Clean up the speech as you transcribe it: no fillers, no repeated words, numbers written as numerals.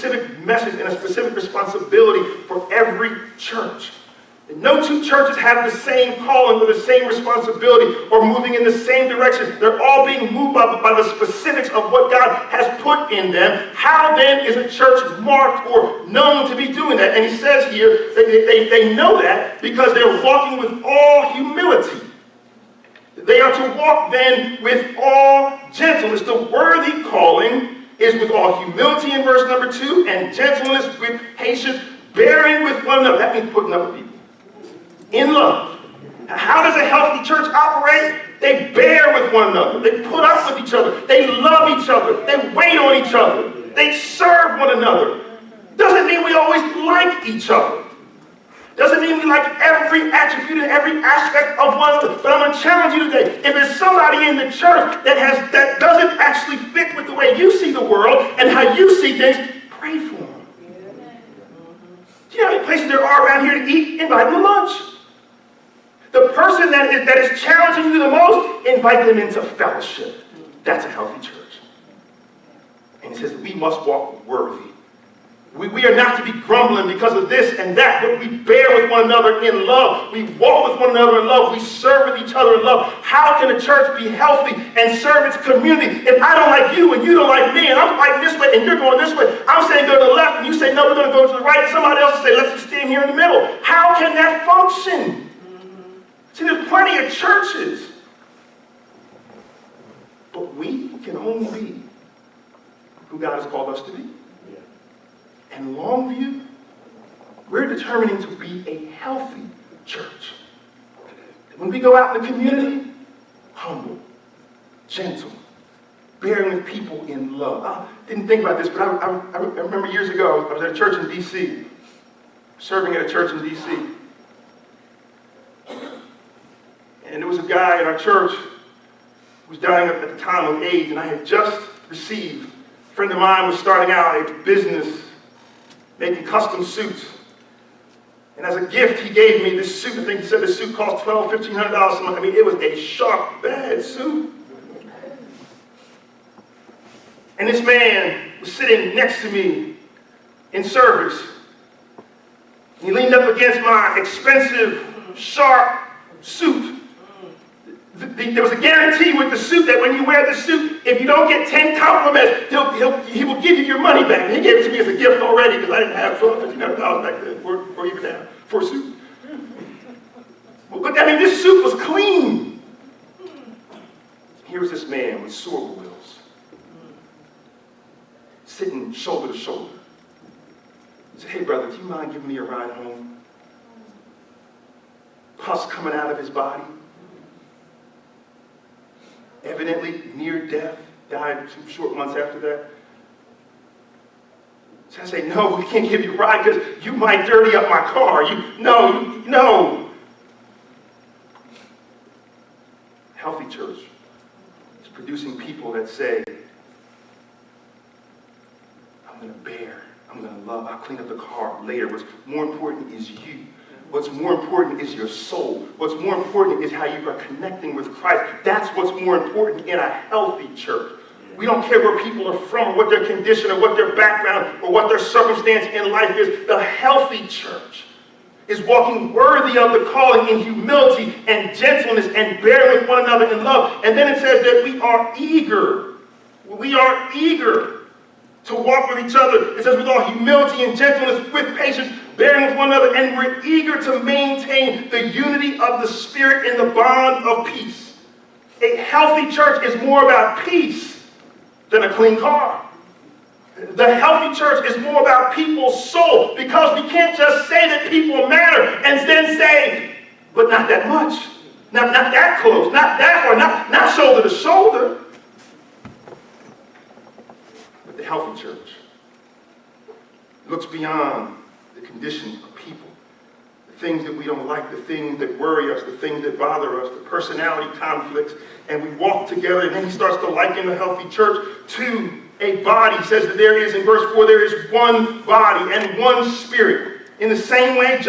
specific message and a specific responsibility for every church. No two churches have the same calling or the same responsibility or moving in the same direction. They're all being moved by the specifics of what God has put in them. How then is a church marked or known to be doing that? And he says here that they know that because they're walking with all humility. They are to walk then with all gentleness. The worthy calling is with all humility in verse number 2, and gentleness with patience, bearing with one another. That means putting up with people. In love. How does a healthy church operate? They bear with one another. They put up with each other. They love each other. They wait on each other. They serve one another. Doesn't mean we always like each other. Doesn't mean we like every attribute and every aspect of one another. But I'm going to challenge you today. If there's somebody in the church that doesn't actually fit with the way you see the world and how you see things, pray for them. Do you know how many places there are around here to eat? Invite them to lunch. The person that is challenging you the most, invite them into fellowship. That's a healthy church. And he says we must walk worthy. We are not to be grumbling because of this and that, but we bear with one another in love. We walk with one another in love. We serve with each other in love. How can a church be healthy and serve its community if I don't like you and you don't like me and I'm fighting this way and you're going this way? I'm saying go to the left and you say no, we're going to go to the right. And somebody else will say let's just stand here in the middle. How can that function? See, there's plenty of churches, but we can only be who God has called us to be. And Longview, we're determining to be a healthy church. When we go out in the community, humble, gentle, bearing with people in love. I didn't think about this, but I remember years ago, I was at a church in D.C., serving at a church in D.C., and there was a guy in our church who was dying at the time of AIDS, and I had just received, a friend of mine was starting out a business making custom suits. And as a gift, he gave me this suit. I think he said the suit cost $1,200, $1,500. I mean, it was a sharp, bad suit. And this man was sitting next to me in service. He leaned up against my expensive, sharp suit. There was a guarantee with the suit that when you wear the suit, if you don't get 10 compliments, he will give you your money back. And he gave it to me as a gift already because I didn't have $1,200, $1,500 back then, or even now, for a suit. But I mean, this suit was clean. Here was this man with sore boils, sitting shoulder to shoulder. He said, hey brother, do you mind giving me a ride home? Pus coming out of his body. Evidently near death, died 2 short months after that. So I say, no, we can't give you a ride because you might dirty up my car. No. Healthy church is producing people that say, I'm going to bear, I'm going to love, I'll clean up the car later. What's more important is you. What's more important is your soul. What's more important is how you are connecting with Christ. That's what's more important in a healthy church. We don't care where people are from, or what their condition, or what their background, or what their circumstance in life is. The healthy church is walking worthy of the calling in humility and gentleness and bearing with one another in love. And then it says that we are eager. We are eager to walk with each other. It says with all humility and gentleness, with patience, bearing with one another, and we're eager to maintain the unity of the Spirit in the bond of peace. A healthy church is more about peace than a clean car. The healthy church is more about people's soul, because we can't just say that people matter and then say, but not that much, not that close, not that far, not shoulder to shoulder. But the healthy church looks beyond the conditions of people, the things that we don't like, the things that worry us, the things that bother us, the personality conflicts, and we walk together. And then he starts to liken the healthy church to a body. He says that there is, in verse 4, there is one body and one spirit. In the same way, just